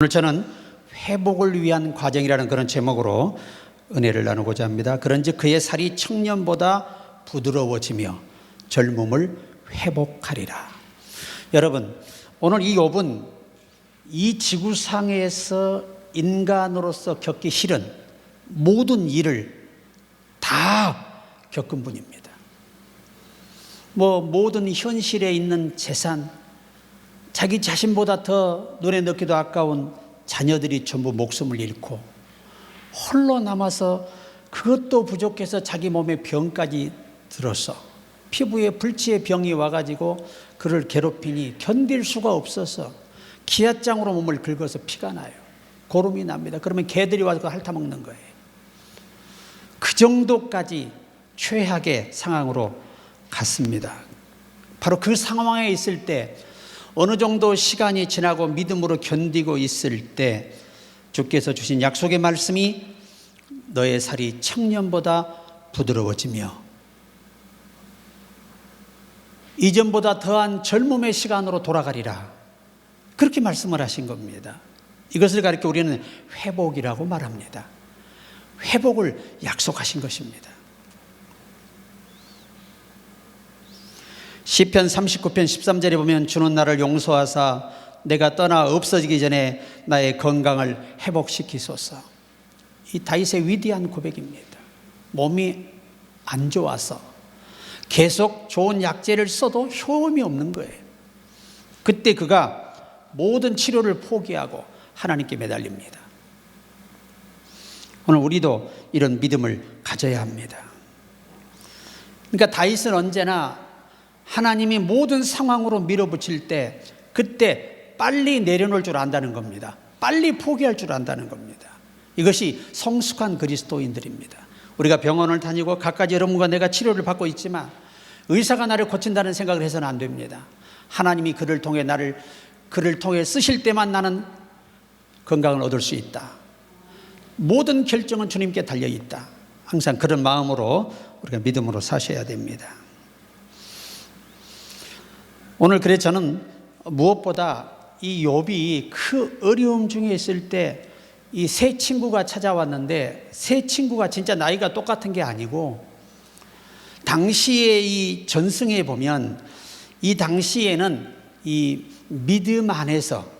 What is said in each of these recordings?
오늘 저는 회복을 위한 과정이라는 그런 제목으로 은혜를 나누고자 합니다. 그런즉 그의 살이 청년보다 부드러워지며 젊음을 회복하리라. 여러분, 오늘 이 욥은 이 지구상에서 인간으로서 겪기 싫은 모든 일을 다 겪은 분입니다. 모든 현실에 있는 재산, 자기 자신보다 더 눈에 넣기도 아까운 자녀들이 전부 목숨을 잃고 홀로 남아서 그것도 부족해서 자기 몸에 병까지 들어서 피부에 불치의 병이 와가지고 그를 괴롭히니 견딜 수가 없어서 기아장으로 몸을 긁어서 피가 나요. 고름이 납니다. 그러면 개들이 와서 핥아먹는 거예요. 그 정도까지 최악의 상황으로 갔습니다. 바로 그 상황에 있을 때 어느 정도 시간이 지나고 믿음으로 견디고 있을 때 주께서 주신 약속의 말씀이 너의 살이 청년보다 부드러워지며 이전보다 더한 젊음의 시간으로 돌아가리라. 그렇게 말씀을 하신 겁니다. 이것을 가리켜 우리는 회복이라고 말합니다. 회복을 약속하신 것입니다. 시편 39편 13절에 보면 주는 나를 용서하사 내가 떠나 없어지기 전에 나의 건강을 회복시키소서. 이 다윗의 위대한 고백입니다. 몸이 안 좋아서 계속 좋은 약재를 써도 효험이 없는 거예요. 그때 그가 모든 치료를 포기하고 하나님께 매달립니다. 오늘 우리도 이런 믿음을 가져야 합니다. 그러니까 다윗은 언제나 하나님이 모든 상황으로 밀어붙일 때 그때 빨리 내려놓을 줄 안다는 겁니다. 빨리 포기할 줄 안다는 겁니다. 이것이 성숙한 그리스도인들입니다. 우리가 병원을 다니고 갖가지 여러분과 내가 치료를 받고 있지만 의사가 나를 고친다는 생각을 해서는 안 됩니다. 하나님이 그를 통해 쓰실 때만 나는 건강을 얻을 수 있다. 모든 결정은 주님께 달려있다. 항상 그런 마음으로 우리가 믿음으로 사셔야 됩니다. 오늘 그래서 저는 무엇보다 이 욥이 그 어려움 중에 있을 때 이 세 친구가 찾아왔는데 세 친구가 진짜 나이가 똑같은 게 아니고 당시의 이 전승에 보면 이 당시에는 이 믿음 안에서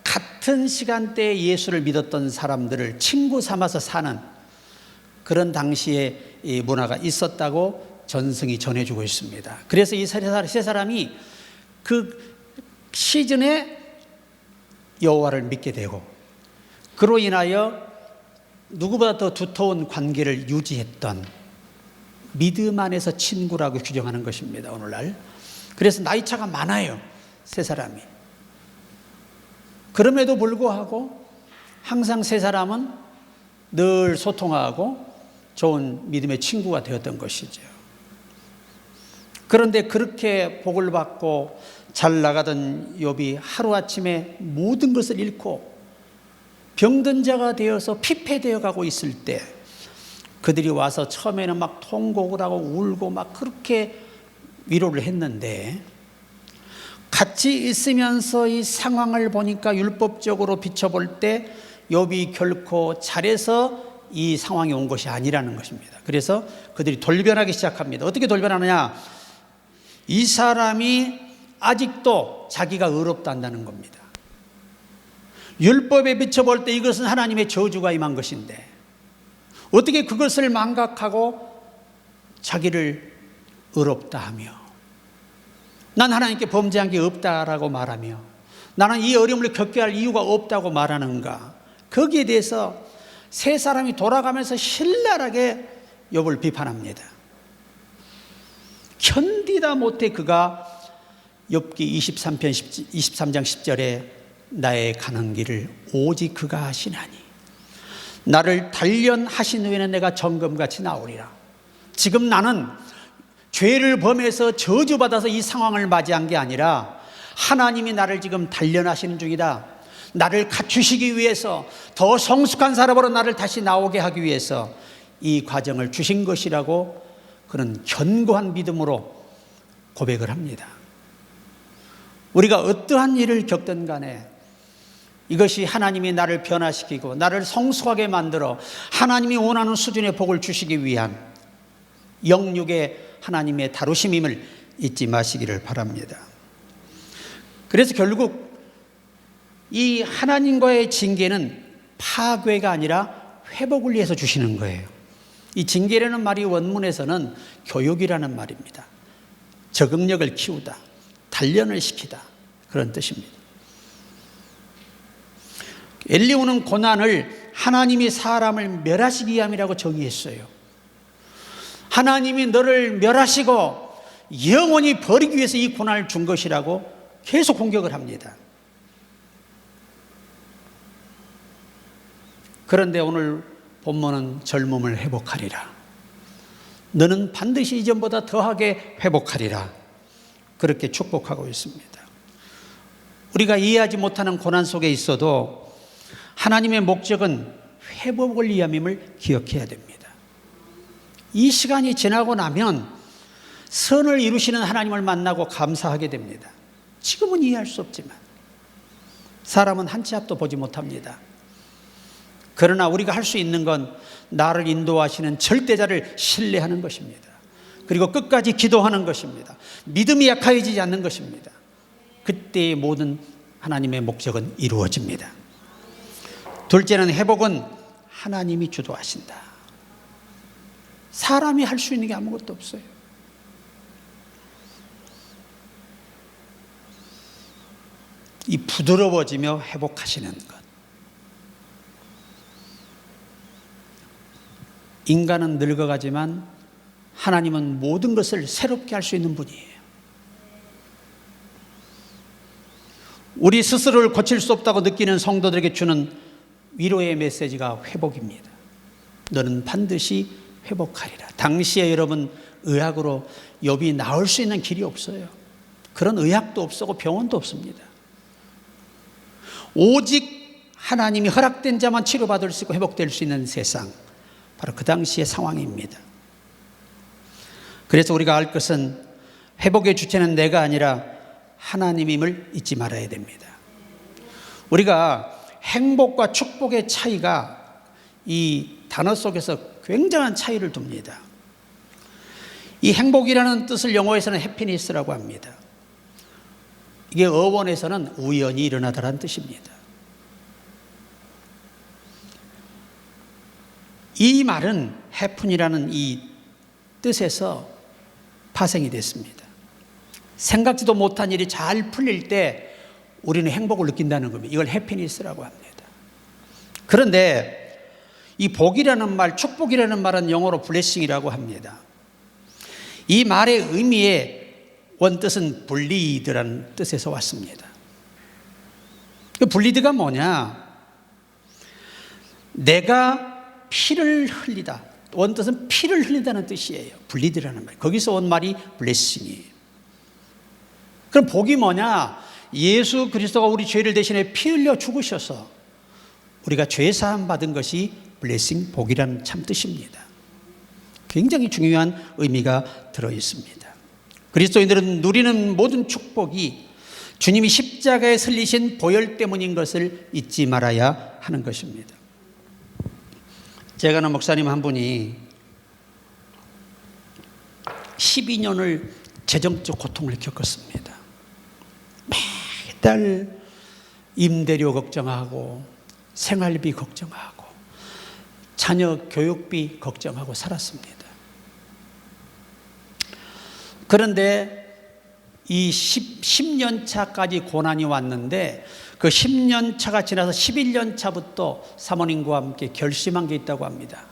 같은 시간대에 예수를 믿었던 사람들을 친구 삼아서 사는 그런 당시의 이 문화가 있었다고 전승이 전해주고 있습니다. 그래서 이 세 사람이 그 시즌에 여호와를 믿게 되고 그로 인하여 누구보다 더 두터운 관계를 유지했던 믿음 안에서 친구라고 규정하는 것입니다. 오늘날. 그래서 나이차가 많아요. 세 사람이. 그럼에도 불구하고 항상 세 사람은 늘 소통하고 좋은 믿음의 친구가 되었던 것이죠. 그런데 그렇게 복을 받고 잘 나가던 욥이 하루아침에 모든 것을 잃고 병든 자가 되어서 피폐되어 가고 있을 때 그들이 와서 처음에는 막 통곡을 하고 울고 막 그렇게 위로를 했는데 같이 있으면서 이 상황을 보니까 율법적으로 비춰볼 때 욥이 결코 잘해서 이 상황이 온 것이 아니라는 것입니다. 그래서 그들이 돌변하기 시작합니다. 어떻게 돌변하느냐? 이 사람이 아직도 자기가 의롭다 한다는 겁니다. 율법에 비춰볼 때 이것은 하나님의 저주가 임한 것인데 어떻게 그것을 망각하고 자기를 의롭다 하며 난 하나님께 범죄한 게 없다라고 말하며 나는 이 어려움을 겪게 할 이유가 없다고 말하는가? 거기에 대해서 세 사람이 돌아가면서 신랄하게 욥을 비판합니다. 견디다 못해 그가 욥기 23장 10절에 나의 가는 길을 오직 그가 하시나니 나를 단련하신 후에는 내가 정금같이 나오리라. 지금 나는 죄를 범해서 저주받아서 이 상황을 맞이한 게 아니라 하나님이 나를 지금 단련하시는 중이다. 나를 갖추시기 위해서 더 성숙한 사람으로 나를 다시 나오게 하기 위해서 이 과정을 주신 것이라고 그런 견고한 믿음으로 고백을 합니다. 우리가 어떠한 일을 겪든 간에 이것이 하나님이 나를 변화시키고 나를 성숙하게 만들어 하나님이 원하는 수준의 복을 주시기 위한 영육의 하나님의 다루심임을 잊지 마시기를 바랍니다. 그래서 결국 이 하나님과의 징계는 파괴가 아니라 회복을 위해서 주시는 거예요. 이 징계라는 말이 원문에서는 교육이라는 말입니다. 적응력을 키우다, 단련을 시키다, 그런 뜻입니다. 엘리후는 고난을 하나님이 사람을 멸하시기 위함이라고 정의했어요. 하나님이 너를 멸하시고 영원히 버리기 위해서 이 고난을 준 것이라고 계속 공격을 합니다. 그런데 오늘 본문은 젊음을 회복하리라. 너는 반드시 이전보다 더하게 회복하리라. 그렇게 축복하고 있습니다. 우리가 이해하지 못하는 고난 속에 있어도 하나님의 목적은 회복을 위함임을 기억해야 됩니다. 이 시간이 지나고 나면 선을 이루시는 하나님을 만나고 감사하게 됩니다. 지금은 이해할 수 없지만 사람은 한 치 앞도 보지 못합니다. 그러나 우리가 할 수 있는 건 나를 인도하시는 절대자를 신뢰하는 것입니다. 그리고 끝까지 기도하는 것입니다. 믿음이 약해지지 않는 것입니다. 그때의 모든 하나님의 목적은 이루어집니다. 둘째는 회복은 하나님이 주도하신다. 사람이 할 수 있는 게 아무것도 없어요. 이 부드러워지며 회복하시는 것. 인간은 늙어가지만 하나님은 모든 것을 새롭게 할 수 있는 분이에요. 우리 스스로를 고칠 수 없다고 느끼는 성도들에게 주는 위로의 메시지가 회복입니다. 너는 반드시 회복하리라. 당시에 여러분 의학으로 욥이 나을 수 있는 길이 없어요. 그런 의학도 없었고 병원도 없습니다. 오직 하나님이 허락된 자만 치료받을 수 있고 회복될 수 있는 세상, 바로 그 당시의 상황입니다. 그래서 우리가 알 것은 회복의 주체는 내가 아니라 하나님임을 잊지 말아야 됩니다. 우리가 행복과 축복의 차이가 이 단어 속에서 굉장한 차이를 둡니다. 이 행복이라는 뜻을 영어에서는 해피니스라고 합니다. 이게 어원에서는 우연히 일어나다라는 뜻입니다. 이 말은 해픈이라는 이 뜻에서 파생이 됐습니다. 생각지도 못한 일이 잘 풀릴 때 우리는 행복을 느낀다는 겁니다. 이걸 해피니스라고 합니다. 그런데 이 복이라는 말, 축복이라는 말은 영어로 블레싱이라고 합니다. 이 말의 의미의 원뜻은 블리드라는 뜻에서 왔습니다. 그 블리드가 뭐냐? 내가 피를 흘리다. 원뜻은 피를 흘린다는 뜻이에요. 블리드라는 말. 거기서 온 말이 블레싱이에요. 그럼 복이 뭐냐? 예수 그리스도가 우리 죄를 대신해 피 흘려 죽으셔서 우리가 죄 사함 받은 것이 블레싱, 복이라는 참 뜻입니다. 굉장히 중요한 의미가 들어 있습니다. 그리스도인들은 누리는 모든 축복이 주님이 십자가에 설리신 보혈 때문인 것을 잊지 말아야 하는 것입니다. 제가 아는 목사님 한 분이 12년을 재정적 고통을 겪었습니다. 매달 임대료 걱정하고 생활비 걱정하고 자녀 교육비 걱정하고 살았습니다. 그런데 이 10년 차까지 고난이 왔는데 그 10년 차가 지나서 11년 차부터 사모님과 함께 결심한 게 있다고 합니다.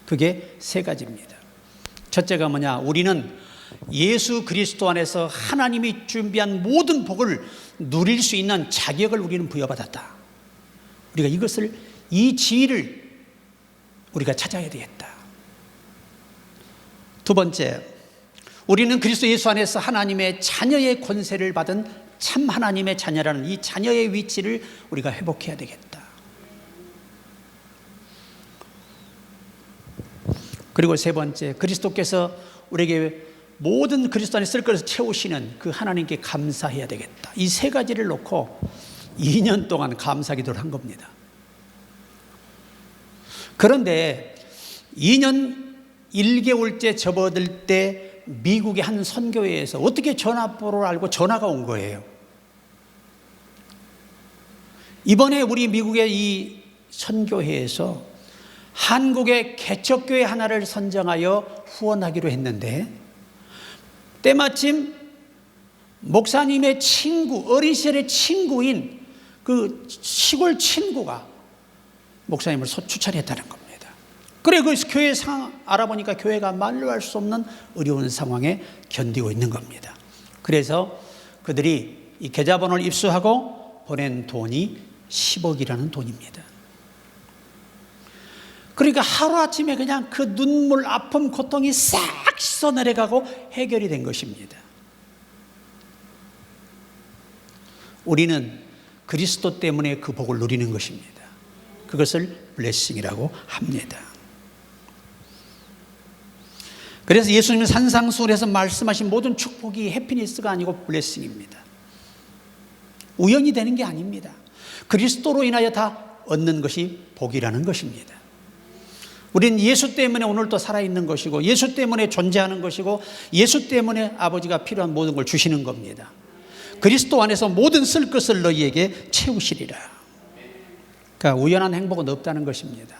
그게 세 가지입니다. 첫째가 뭐냐? 우리는 예수 그리스도 안에서 하나님이 준비한 모든 복을 누릴 수 있는 자격을 우리는 부여받았다. 우리가 이것을, 이 지위를 우리가 찾아야 되겠다. 두 번째, 우리는 그리스도 예수 안에서 하나님의 자녀의 권세를 받은 참 하나님의 자녀라는 이 자녀의 위치를 우리가 회복해야 되겠다. 그리고 세 번째, 그리스도께서 우리에게 모든 그리스도 안에 쓸 것을 채우시는 그 하나님께 감사해야 되겠다. 이 세 가지를 놓고 2년 동안 감사 기도를 한 겁니다. 그런데 2년 1개월째 접어들 때 미국의 한 선교회에서 어떻게 전화번호를 알고 전화가 온 거예요. 이번에 우리 미국의 이 선교회에서 한국의 개척교회 하나를 선정하여 후원하기로 했는데, 때마침 목사님의 친구, 어린 시절의 친구인 그 시골 친구가 목사님을 추천했다는 겁니다. 그래, 그 교회 상황 알아보니까 교회가 말로 할 수 없는 어려운 상황에 견디고 있는 겁니다. 그래서 그들이 이 계좌번호를 입수하고 보낸 돈이 10억이라는 돈입니다. 그러니까 하루아침에 그냥 그 눈물, 아픔, 고통이 싹 씻어 내려가고 해결이 된 것입니다. 우리는 그리스도 때문에 그 복을 누리는 것입니다. 그것을 블레싱이라고 합니다. 그래서 예수님은 산상수훈에서 말씀하신 모든 축복이 해피니스가 아니고 블레싱입니다. 우연히 되는 게 아닙니다. 그리스도로 인하여 다 얻는 것이 복이라는 것입니다. 우리는 예수 때문에 오늘도 살아있는 것이고, 예수 때문에 존재하는 것이고, 예수 때문에 아버지가 필요한 모든 걸 주시는 겁니다. 그리스도 안에서 모든 쓸 것을 너희에게 채우시리라. 그러니까 우연한 행복은 없다는 것입니다.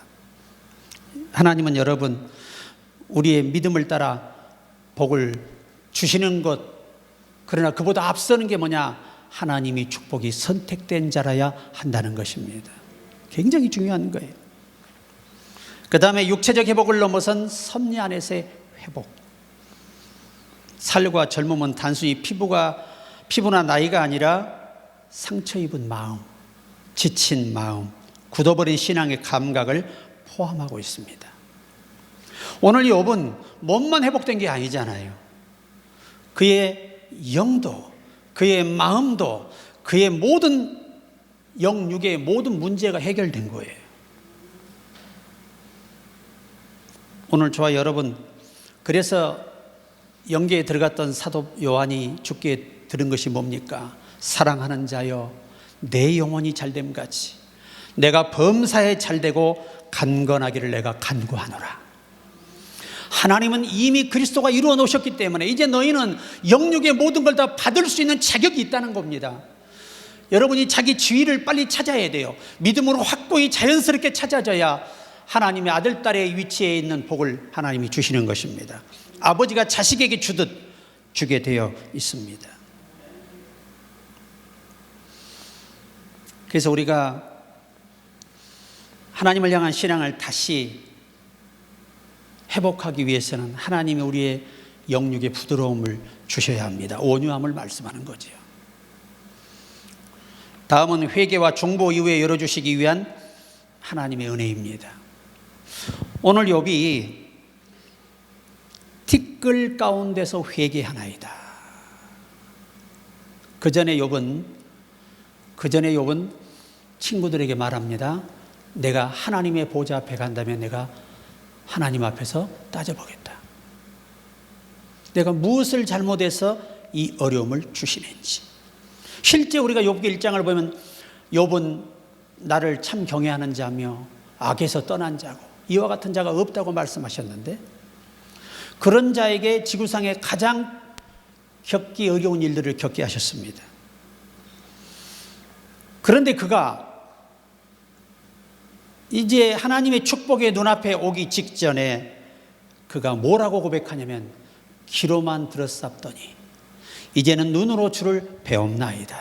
하나님은 여러분, 우리의 믿음을 따라 복을 주시는 것, 그러나 그보다 앞서는 게 뭐냐? 하나님이 축복이 선택된 자라야 한다는 것입니다. 굉장히 중요한 거예요. 그 다음에 육체적 회복을 넘어선 섭리 안에서의 회복. 살과 젊음은 단순히 피부나 나이가 아니라 상처 입은 마음, 지친 마음, 굳어버린 신앙의 감각을 포함하고 있습니다. 오늘 욥은 몸만 회복된 게 아니잖아요. 그의 영도, 그의 마음도, 그의 모든 영육의 모든 문제가 해결된 거예요. 오늘 저와 여러분, 그래서 영계에 들어갔던 사도 요한이 주께 들은 것이 뭡니까? 사랑하는 자여, 내 영혼이 잘됨같이 내가 범사에 잘되고 간건하기를 내가 간구하노라. 하나님은 이미 그리스도가 이루어 놓으셨기 때문에 이제 너희는 영육의 모든 걸 다 받을 수 있는 자격이 있다는 겁니다. 여러분이 자기 지위를 빨리 찾아야 돼요. 믿음으로 확고히 자연스럽게 찾아져야 하나님의 아들, 딸의 위치에 있는 복을 하나님이 주시는 것입니다. 아버지가 자식에게 주듯 주게 되어 있습니다. 그래서 우리가 하나님을 향한 신앙을 다시 회복하기 위해서는 하나님이 우리의 영육의 부드러움을 주셔야 합니다. 온유함을 말씀하는 거죠. 다음은 회개와 중보 이후에 열어주시기 위한 하나님의 은혜입니다. 오늘 욥이 티끌 가운데서 회개하나이다. 그 전에 욥은 친구들에게 말합니다. 내가 하나님의 보좌 앞에 간다면 내가 하나님 앞에서 따져보겠다. 내가 무엇을 잘못해서 이 어려움을 주시는지. 실제 우리가 욥기 1장을 보면 욥은 나를 참 경외하는 자며 악에서 떠난 자고 이와 같은 자가 없다고 말씀하셨는데, 그런 자에게 지구상에 가장 겪기 어려운 일들을 겪게 하셨습니다. 그런데 그가 이제 하나님의 축복의 눈앞에 오기 직전에 그가 뭐라고 고백하냐면, 귀로만 들었사옵더니 이제는 눈으로 주를 배옵나이다.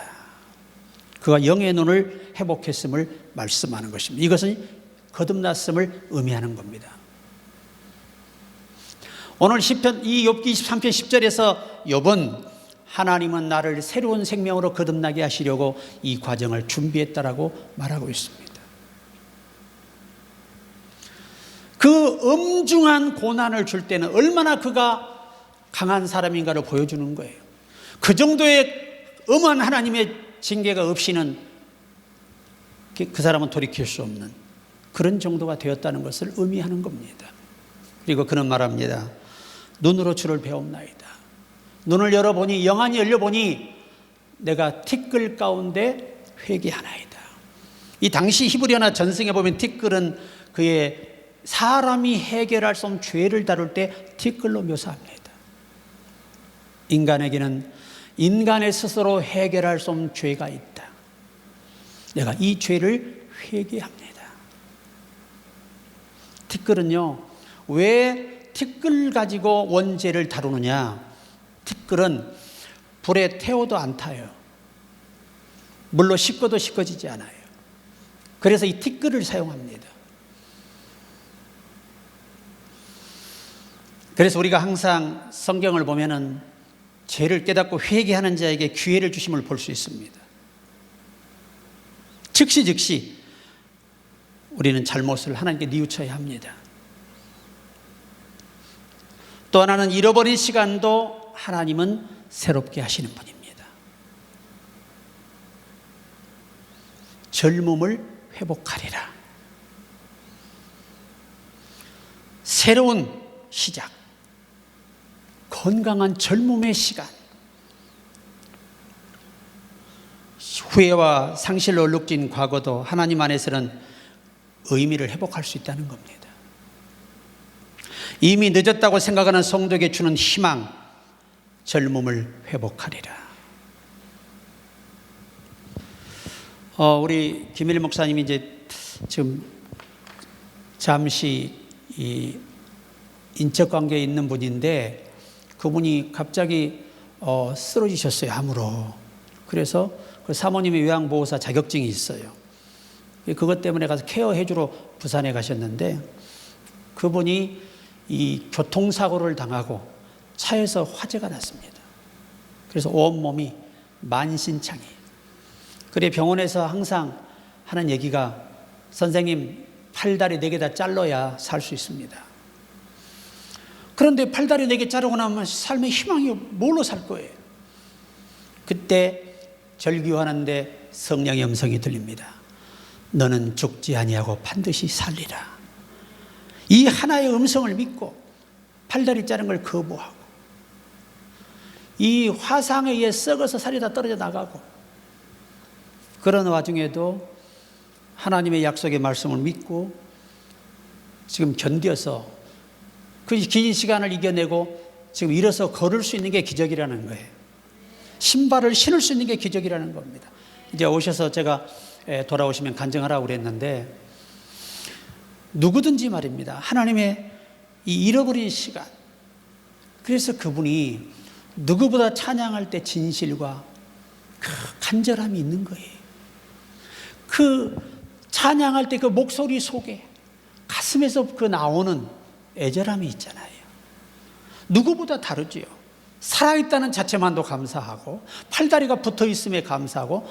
그가 영의 눈을 회복했음을 말씀하는 것입니다. 이것은 거듭났음을 의미하는 겁니다. 오늘 시편 이 욥기 23편 10절에서 욥은 하나님은 나를 새로운 생명으로 거듭나게 하시려고 이 과정을 준비했다라고 말하고 있습니다. 그 엄중한 고난을 줄 때는 얼마나 그가 강한 사람인가를 보여주는 거예요. 그 정도의 엄한 하나님의 징계가 없이는 그 사람은 돌이킬 수 없는 그런 정도가 되었다는 것을 의미하는 겁니다. 그리고 그는 말합니다. 눈으로 주를 배옵나이다. 눈을 열어보니, 영안이 열려보니 내가 티끌 가운데 회개하나이다. 이 당시 히브리어나 전승에 보면 티끌은 그의 사람이 해결할 수 없는 죄를 다룰 때 티끌로 묘사합니다. 인간에게는 인간의 스스로 해결할 수 없는 죄가 있다. 내가 이 죄를 회개합니다. 티끌은요, 왜 티끌 가지고 원죄를 다루느냐? 티끌은 불에 태워도 안 타요. 물로 씻고도 씻겨지지 않아요. 그래서 이 티끌을 사용합니다. 그래서 우리가 항상 성경을 보면은 죄를 깨닫고 회개하는 자에게 기회를 주심을 볼 수 있습니다. 즉시 우리는 잘못을 하나님께 뉘우쳐야 합니다. 또 하나는 잃어버린 시간도 하나님은 새롭게 하시는 분입니다. 젊음을 회복하리라. 새로운 시작, 건강한 젊음의 시간, 후회와 상실로 얼룩진 과거도 하나님 안에서는 의미를 회복할 수 있다는 겁니다. 이미 늦었다고 생각하는 성도에게 주는 희망, 젊음을 회복하리라. 우리 김일 목사님이 이제 지금 잠시 이 인적 관계에 있는 분인데 그분이 갑자기 쓰러지셨어요, 암으로. 그래서 그 사모님의 요양보호사 자격증이 있어요. 그것 때문에 가서 케어해주러 부산에 가셨는데 그분이 이 교통사고를 당하고 차에서 화재가 났습니다. 그래서 온몸이 만신창이. 그래 병원에서 항상 하는 얘기가 선생님 팔다리 4개 다 잘라야 살 수 있습니다. 그런데 팔다리 4개 자르고 나면 삶의 희망이 뭘로 살 거예요? 그때 절규하는데 성령의 음성이 들립니다. 너는 죽지 아니하고 반드시 살리라. 이 하나의 음성을 믿고 팔다리 자른 걸 거부하고 이 화상에 의해 썩어서 살이 다 떨어져 나가고 그런 와중에도 하나님의 약속의 말씀을 믿고 지금 견뎌서 그 긴 시간을 이겨내고 지금 일어서 걸을 수 있는 게 기적이라는 거예요. 신발을 신을 수 있는 게 기적이라는 겁니다. 이제 오셔서 제가 돌아오시면 간증하라고 그랬는데 누구든지 말입니다. 하나님의 이 잃어버린 시간. 그래서 그분이 누구보다 찬양할 때 진실과 그 간절함이 있는 거예요. 그 찬양할 때 그 목소리 속에 가슴에서 그 나오는 애절함이 있잖아요. 누구보다 다르지요. 살아있다는 자체만도 감사하고 팔다리가 붙어있음에 감사하고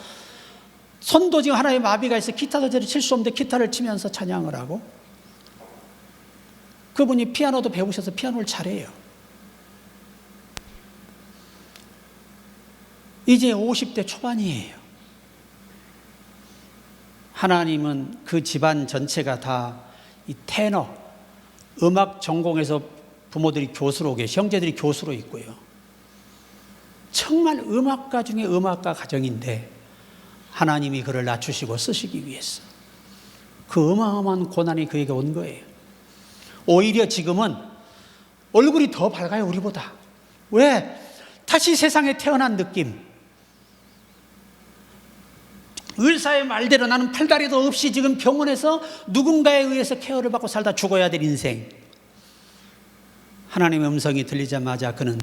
손도 지금 하나의 마비가 있어 기타도 저리 칠 수 없는데 기타를 치면서 찬양을 하고 그분이 피아노도 배우셔서 피아노를 잘해요. 이제 50대 초반이에요. 하나님은 그 집안 전체가 다 이 테너, 음악 전공에서 부모들이 교수로 계시, 형제들이 교수로 있고요. 정말 음악가 중에 음악가 가정인데 하나님이 그를 낮추시고 쓰시기 위해서 그 어마어마한 고난이 그에게 온 거예요. 오히려 지금은 얼굴이 더 밝아요, 우리보다. 왜? 다시 세상에 태어난 느낌. 의사의 말대로 나는 팔다리도 없이 지금 병원에서 누군가에 의해서 케어를 받고 살다 죽어야 될 인생. 하나님의 음성이 들리자마자 그는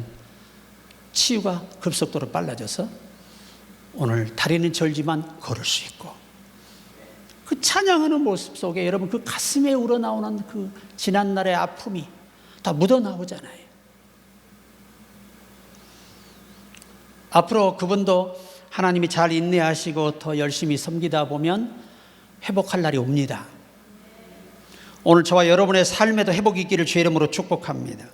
치유가 급속도로 빨라져서 오늘 다리는 절지만 걸을 수 있고 그 찬양하는 모습 속에 여러분 그 가슴에 우러나오는 그 지난날의 아픔이 다 묻어나오잖아요. 앞으로 그분도 하나님이 잘 인내하시고 더 열심히 섬기다 보면 회복할 날이 옵니다. 오늘 저와 여러분의 삶에도 회복이 있기를 주의 이름으로 축복합니다.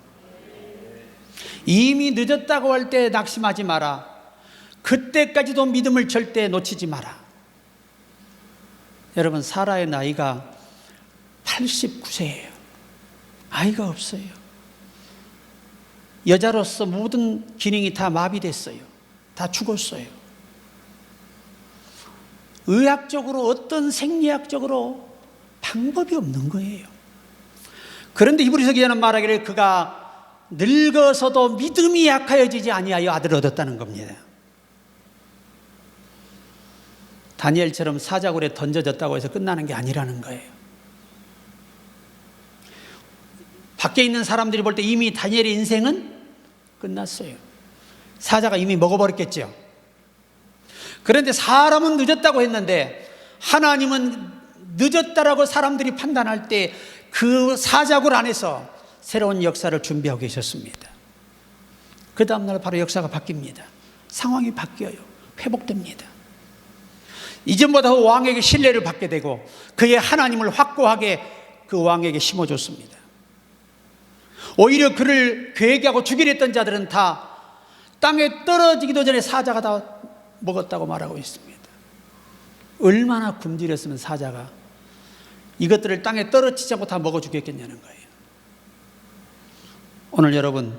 이미 늦었다고 할 때 낙심하지 마라. 그때까지도 믿음을 절대 놓치지 마라. 여러분 사라의 나이가 89세예요. 아이가 없어요. 여자로서 모든 기능이 다 마비됐어요. 다 죽었어요. 의학적으로 어떤 생리학적으로 방법이 없는 거예요. 그런데 히브리서 기자는 말하기를 그가 늙어서도 믿음이 약하여지지 아니하여 아들을 얻었다는 겁니다. 다니엘처럼 사자굴에 던져졌다고 해서 끝나는 게 아니라는 거예요. 밖에 있는 사람들이 볼 때 이미 다니엘의 인생은 끝났어요. 사자가 이미 먹어버렸겠죠. 그런데 사람은 늦었다고 했는데 하나님은 늦었다라고 사람들이 판단할 때 그 사자굴 안에서 새로운 역사를 준비하고 계셨습니다. 그 다음날 바로 역사가 바뀝니다. 상황이 바뀌어요. 회복됩니다. 이전보다 왕에게 신뢰를 받게 되고 그의 하나님을 확고하게 그 왕에게 심어줬습니다. 오히려 그를 괴계하고 죽이려 했던 자들은 다 땅에 떨어지기도 전에 사자가 다 먹었다고 말하고 있습니다. 얼마나 굶주렸으면 사자가 이것들을 땅에 떨어지지 않고 다 먹어 죽였겠냐는 거예요. 오늘 여러분,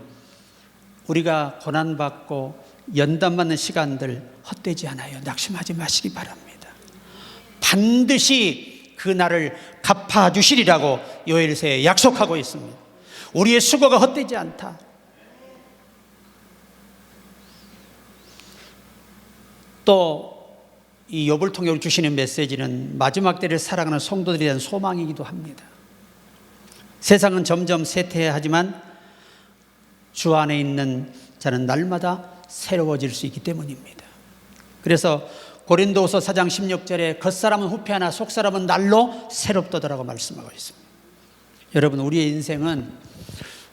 우리가 고난받고 연단받는 시간들 헛되지 않아요. 낙심하지 마시기 바랍니다. 반드시 그 날을 갚아주시리라고 요엘서에 약속하고 있습니다. 우리의 수고가 헛되지 않다. 또 이 욥을 통해 주시는 메시지는 마지막 때를 살아가는 성도들에 대한 소망이기도 합니다. 세상은 점점 쇠퇴하지만 주 안에 있는 자는 날마다 새로워질 수 있기 때문입니다. 그래서 고린도후서 4장 16절에 겉사람은 후패하나 속사람은 날로 새롭도다라고 말씀하고 있습니다. 여러분, 우리의 인생은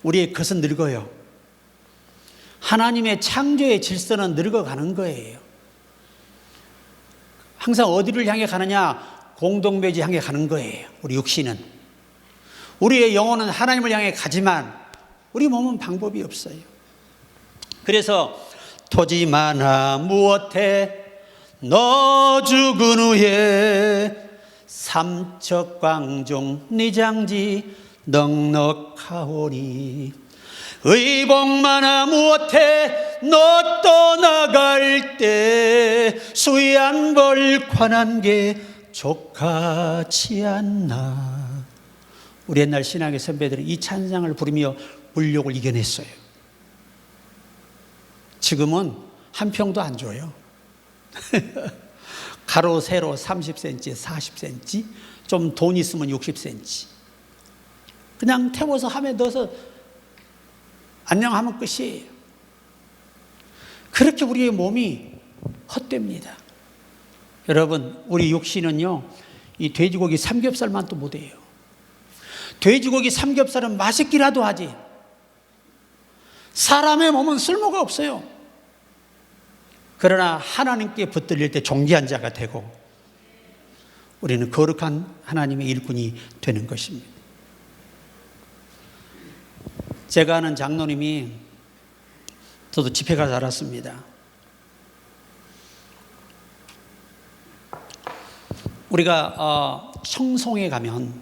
우리의 겉은 늙어요. 하나님의 창조의 질서는 늙어가는 거예요. 항상 어디를 향해 가느냐? 공동묘지 향해 가는 거예요. 우리 육신은. 우리의 영혼은 하나님을 향해 가지만 우리 몸은 방법이 없어요. 그래서 토지 많아 무엇해 너 죽은 후에 삼척광종 네 장지 넉넉하오니 의복 많아 무엇해 너 떠나갈 때 수얀 벌 관한 게 족하지 않나. 우리 옛날 신학의 선배들은 이 찬양을 부르며 물욕을 이겨냈어요. 지금은 한 평도 안 줘요. 가로 세로 30cm, 40cm, 좀 돈 있으면 60cm. 그냥 태워서 함에 넣어서 안녕하면 끝이에요. 그렇게 우리의 몸이 헛됩니다. 여러분, 우리 육신은요, 이 돼지고기 삼겹살만 또 못해요. 돼지고기 삼겹살은 맛있기라도 하지 사람의 몸은 쓸모가 없어요. 그러나 하나님께 붙들릴 때 존귀한 자가 되고 우리는 거룩한 하나님의 일꾼이 되는 것입니다. 제가 아는 장로님이, 저도 집회 가서 알았습니다. 우리가 청송에 가면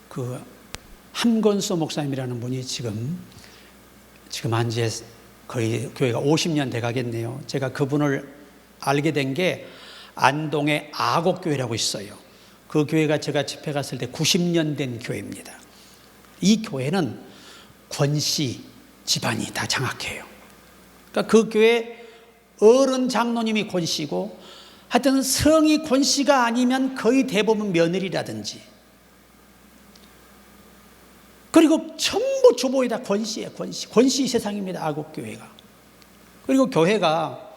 그 함건수 목사님이라는 분이 지금 한 지 거의 교회가 50년 돼 가겠네요. 제가 그분을 알게 된 게 안동에 아곡교회라고 있어요. 그 교회가 제가 집회 갔을 때 90년 된 교회입니다. 이 교회는 권씨 집안이 다 장악해요. 그러니까 그 교회 어른 장로님이 권씨고, 하여튼 성이 권씨가 아니면 거의 대부분 며느리라든지, 그리고 전부 주보에 다 권씨예요. 권씨 세상입니다. 아곡교회가. 그리고 교회가,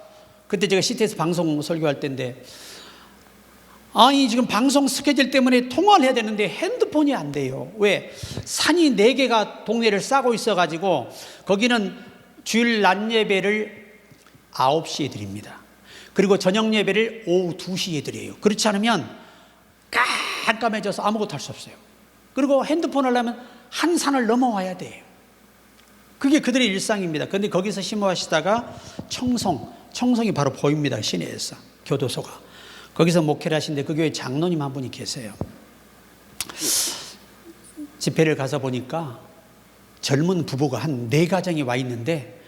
그때 제가 CT에서 방송 설교할 때인데, 아니 지금 방송 스케줄 때문에 통화를 해야 되는데 핸드폰이 안 돼요. 왜? 산이 4개가 동네를 싸고 있어가지고 거기는 주일 낮 예배를 9시에 드립니다. 그리고 저녁 예배를 오후 2시에 드려요. 그렇지 않으면 깜깜해져서 아무것도 할 수 없어요. 그리고 핸드폰 하려면 한 산을 넘어와야 돼요. 그게 그들의 일상입니다. 그런데 거기서 심호하시다가 청송이 바로 보입니다. 시내에서 교도소가. 거기서 목회를 하시는데 그 교회 장로님 한 분이 계세요. 집회를 가서 보니까 젊은 부부가 한 4가정이 와 있는데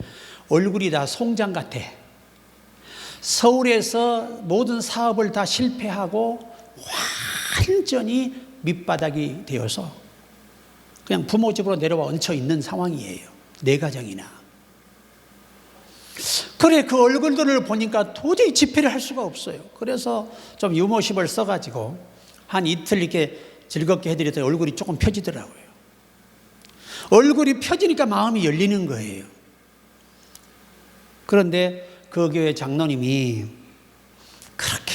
얼굴이 다 송장 같아. 서울에서 모든 사업을 다 실패하고 완전히 밑바닥이 되어서 그냥 부모 집으로 내려와 얹혀 있는 상황이에요. 4가정이나. 그래, 그 얼굴들을 보니까 도저히 집회를 할 수가 없어요. 그래서 좀 유머십을 써가지고 한 이틀 이렇게 즐겁게 해드렸더니 얼굴이 조금 펴지더라고요. 얼굴이 펴지니까 마음이 열리는 거예요. 그런데 그 교회 장로님이 그렇게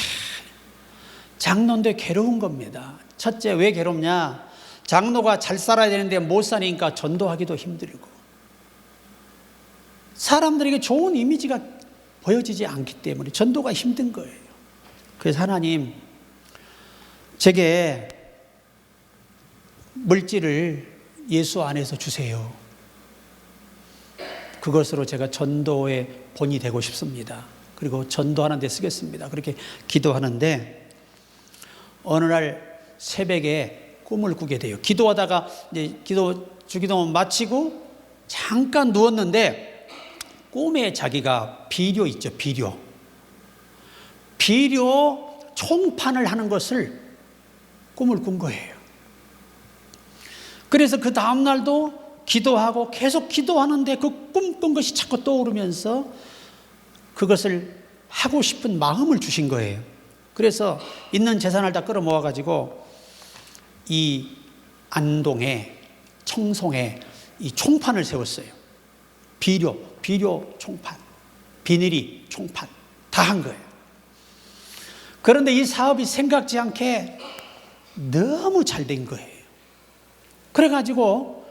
장로인데 괴로운 겁니다. 첫째, 왜 괴롭냐? 장로가 잘 살아야 되는데 못 사니까 전도하기도 힘들고 사람들에게 좋은 이미지가 보여지지 않기 때문에 전도가 힘든 거예요. 그래서 하나님, 제게 물질을 예수 안에서 주세요. 그것으로 제가 전도의 본이 되고 싶습니다. 그리고 전도하는 데 쓰겠습니다. 그렇게 기도하는데 어느 날 새벽에 꿈을 꾸게 돼요. 기도하다가 이제 주기도 마치고 잠깐 누웠는데 꿈에 자기가 비료 있죠, 비료 총판을 하는 것을 꿈을 꾼 거예요. 그래서 그 다음날도 기도하고 계속 기도하는데 그 꿈꾼 것이 자꾸 떠오르면서 그것을 하고 싶은 마음을 주신 거예요. 그래서 있는 재산을 다 끌어모아가지고 이 안동에, 청송에 이 총판을 세웠어요. 비료 총판, 비닐이 총판 다 한 거예요. 그런데 이 사업이 생각지 않게 너무 잘 된 거예요. 그래가지고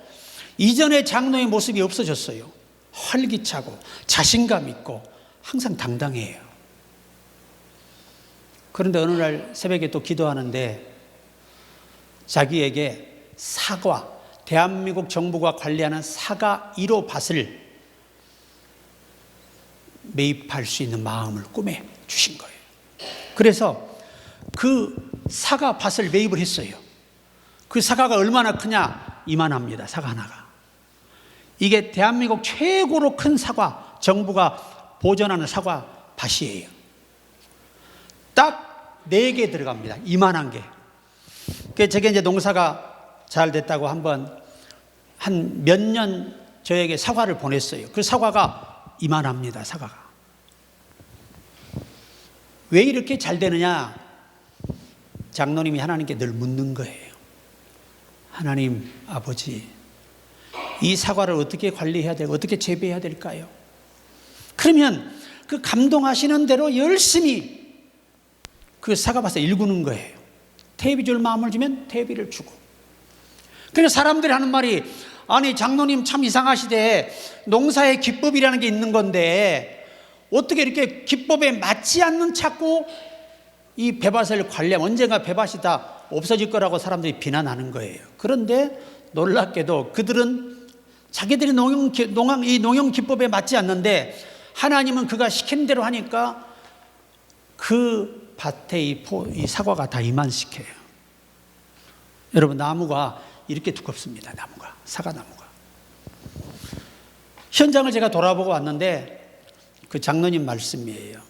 이전의 장로의 모습이 없어졌어요. 활기차고 자신감 있고 항상 당당해요. 그런데 어느 날 새벽에 또 기도하는데 자기에게 사과, 대한민국 정부가 관리하는 사과 1호 밭을 매입할 수 있는 마음을 꿈에 주신 거예요. 그래서 그 사과 밭을 매입을 했어요. 그 사과가 얼마나 크냐? 이만합니다. 사과 하나가. 이게 대한민국 최고로 큰 사과, 정부가 보존하는 사과 밭이에요. 딱 4개 들어갑니다. 이만한 게. 제게 이제 농사가 잘 됐다고 한번 한 몇 년 저에게 사과를 보냈어요. 그 사과가 이만합니다. 사과가. 왜 이렇게 잘 되느냐? 장로님이 하나님께 늘 묻는 거예요. 하나님 아버지, 이 사과를 어떻게 관리해야 되고 어떻게 재배해야 될까요? 그러면 그 감동하시는 대로 열심히 그 사과밭에 일구는 거예요. 퇴비 줄 마음을 주면 퇴비를 주고. 그래서 사람들이 하는 말이, 아니 장로님 참 이상하시대. 농사의 기법이라는 게 있는 건데 어떻게 이렇게 기법에 맞지 않는 자꾸 이 배밭을 관리하면 언젠가 배밭이 다 없어질 거라고 사람들이 비난하는 거예요. 그런데 놀랍게도 그들은 자기들이 이 농용 기법에 맞지 않는데 하나님은 그가 시킨 대로 하니까 그 밭에 이 사과가 다 이만씩해요. 여러분, 나무가 이렇게 두껍습니다. 나무가, 사과나무가. 현장을 제가 돌아보고 왔는데 그 장로님 말씀이에요.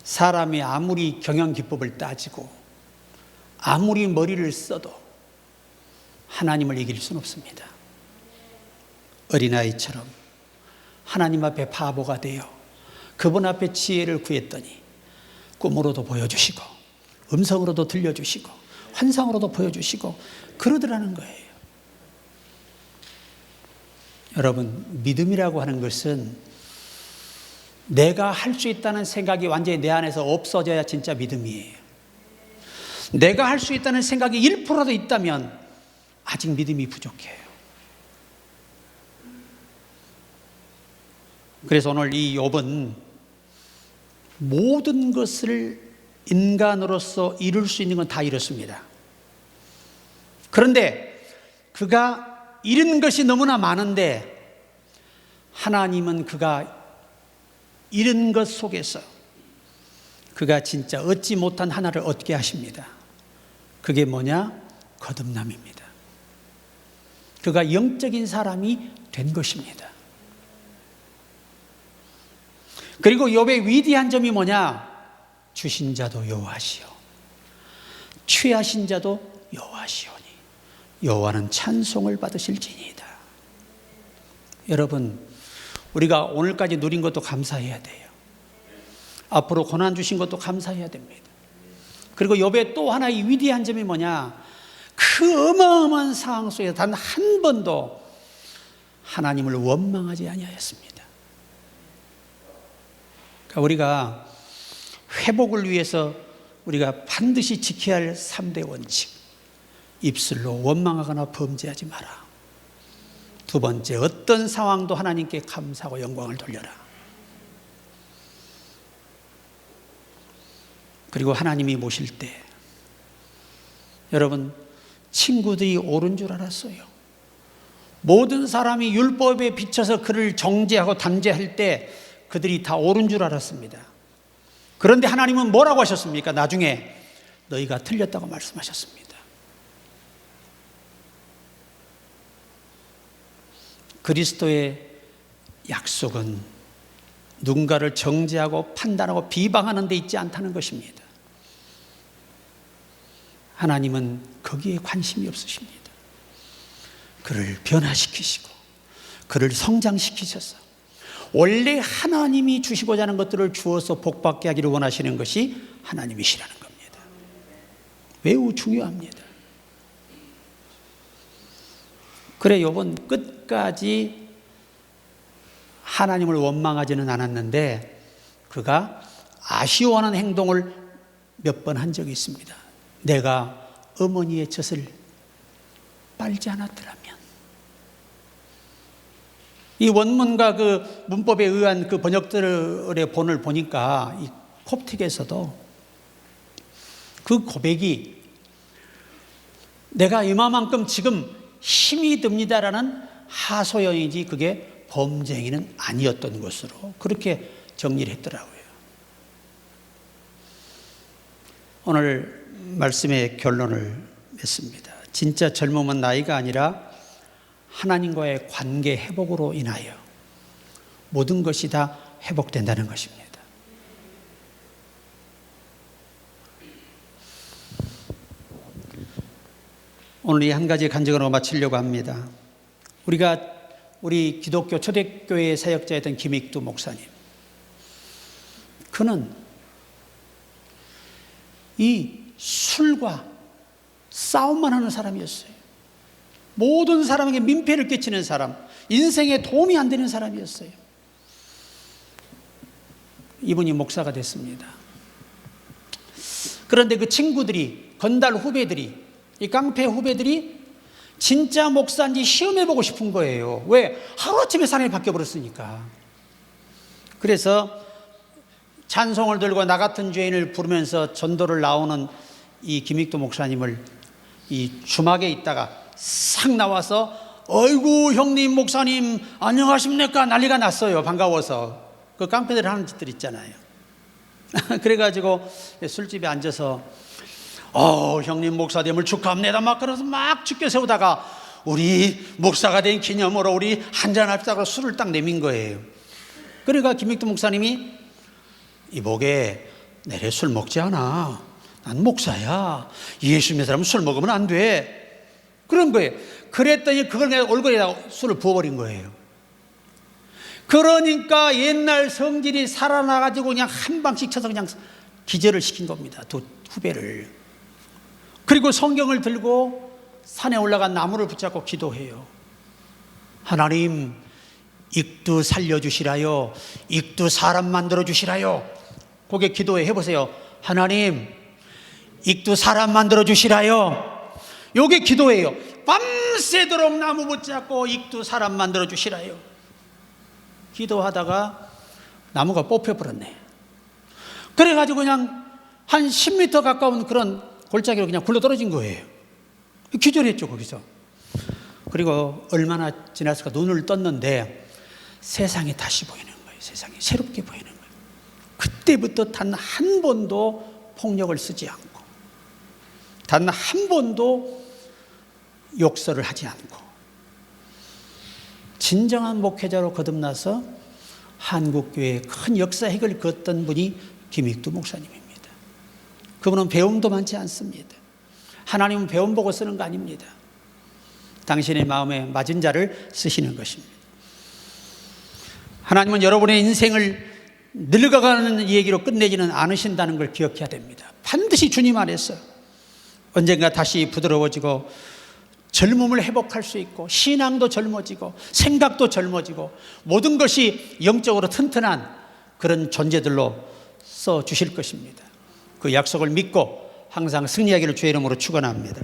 사람이 아무리 경영기법을 따지고 아무리 머리를 써도 하나님을 이길 수는 없습니다. 어린아이처럼 하나님 앞에 바보가 되어 그분 앞에 지혜를 구했더니 꿈으로도 보여주시고 음성으로도 들려주시고 환상으로도 보여주시고 그러더라는 거예요. 여러분, 믿음이라고 하는 것은 내가 할 수 있다는 생각이 완전히 내 안에서 없어져야 진짜 믿음이에요. 내가 할 수 있다는 생각이 1%라도 있다면 아직 믿음이 부족해요. 그래서 오늘 이 욥은 모든 것을 인간으로서 이룰 수 있는 건 다 이뤘습니다. 그런데 그가 잃은 것이 너무나 많은데 하나님은 그가 잃은 것 속에서 그가 진짜 얻지 못한 하나를 얻게 하십니다. 그게 뭐냐? 거듭남입니다. 그가 영적인 사람이 된 것입니다. 그리고 욥의 위대한 점이 뭐냐? 주신 자도 여호와시요 취하신 자도 여호와시오니 여호와는 찬송을 받으실지니이다. 여러분, 우리가 오늘까지 누린 것도 감사해야 돼요. 앞으로 고난 주신 것도 감사해야 됩니다. 그리고 욥의 또 하나의 위대한 점이 뭐냐? 그 어마어마한 상황 속에서 단 한 번도 하나님을 원망하지 아니하였습니다. 그러니까 우리가 회복을 위해서 우리가 반드시 지켜야 할 3대 원칙. 입술로 원망하거나 범죄하지 마라. 두 번째, 어떤 상황도 하나님께 감사하고 영광을 돌려라. 그리고 하나님이 모실 때 여러분, 친구들이 옳은 줄 알았어요. 모든 사람이 율법에 비춰서 그를 정죄하고 단죄할 때 그들이 다 옳은 줄 알았습니다. 그런데 하나님은 뭐라고 하셨습니까? 나중에 너희가 틀렸다고 말씀하셨습니다. 그리스도의 약속은 누군가를 정죄하고 판단하고 비방하는 데 있지 않다는 것입니다. 하나님은 거기에 관심이 없으십니다. 그를 변화시키시고 그를 성장시키셔서 원래 하나님이 주시고자 하는 것들을 주어서 복받게 하기를 원하시는 것이 하나님이시라는 겁니다. 매우 중요합니다. 그래, 욥은 끝까지 하나님을 원망하지는 않았는데 그가 아쉬워하는 행동을 몇 번 한 적이 있습니다. 내가 어머니의 젖을 빨지 않았더라면. 이 원문과 그 문법에 의한 그 번역들의 본을 보니까 이 콥틱에서도 그 고백이 내가 이만큼 지금 힘이 듭니다라는 하소연이지 그게 범죄 행위는 아니었던 것으로 그렇게 정리를 했더라고요. 오늘 말씀의 결론을 맺습니다. 진짜 젊음은 나이가 아니라 하나님과의 관계 회복으로 인하여 모든 것이 다 회복된다는 것입니다. 오늘 이 한 가지 간증으로 마치려고 합니다. 우리 기독교 초대교회 사역자였던 김익두 목사님, 그는 이 술과 싸움만 하는 사람이었어요. 모든 사람에게 민폐를 끼치는 사람, 인생에 도움이 안 되는 사람이었어요. 이분이 목사가 됐습니다. 그런데 그 친구들이, 건달 후배들이, 이 깡패 후배들이 진짜 목사인지 시험해보고 싶은 거예요. 왜? 하루아침에 사람이 바뀌어버렸으니까. 그래서 찬송을 들고 나 같은 죄인을 부르면서 전도를 나오는 이 김익도 목사님을 이 주막에 있다가 싹 나와서 어이구 형님 목사님 안녕하십니까 난리가 났어요. 반가워서. 그 깡패들 하는 짓들 있잖아요. 그래가지고 술집에 앉아서 형님 목사됨을 축하합니다 막 그러면서 막 죽게 세우다가 우리 목사가 된 기념으로 우리 한잔합시다 술을 딱 내민 거예요. 그러니까 김익도 목사님이 이복에 내래 술 먹지 않아. 난 목사야. 예수 믿는 사람은 술 먹으면 안 돼. 그런 거예요. 그랬더니 그걸 내 얼굴에다 술을 부어버린 거예요. 그러니까 옛날 성질이 살아나가지고 그냥 한 방씩 쳐서 그냥 기절을 시킨 겁니다. 두 후배를. 그리고 성경을 들고 산에 올라간 나무를 붙잡고 기도해요. 하나님, 익두 살려주시라요. 익두 사람 만들어주시라요. 거기에 기도해 해보세요. 하나님, 익두 사람 만들어주시라요. 요게 기도해요. 밤새도록 나무 붙잡고 익두 사람 만들어주시라요. 기도하다가 나무가 뽑혀버렸네. 그래가지고 그냥 한 10m 가까운 그런 골짜기로 그냥 굴러 떨어진 거예요. 기절했죠, 거기서. 그리고 얼마나 지났을까 눈을 떴는데 세상이 다시 보이는 거예요. 세상이 새롭게 보이는 거예요. 그때부터 단 한 번도 폭력을 쓰지 않고 단 한 번도 욕설을 하지 않고 진정한 목회자로 거듭나서 한국교회의 큰 역사핵을 그었던 분이 김익두 목사님입니다. 그분은 배움도 많지 않습니다. 하나님은 배움 보고 쓰는 거 아닙니다. 당신의 마음에 맞은 자를 쓰시는 것입니다. 하나님은 여러분의 인생을 늙어가는 얘기로 끝내지는 않으신다는 걸 기억해야 됩니다. 반드시 주님 안에서 언젠가 다시 부드러워지고 젊음을 회복할 수 있고 신앙도 젊어지고 생각도 젊어지고 모든 것이 영적으로 튼튼한 그런 존재들로 써주실 것입니다. 그 약속을 믿고 항상 승리하기를 주의 이름으로 축원합니다.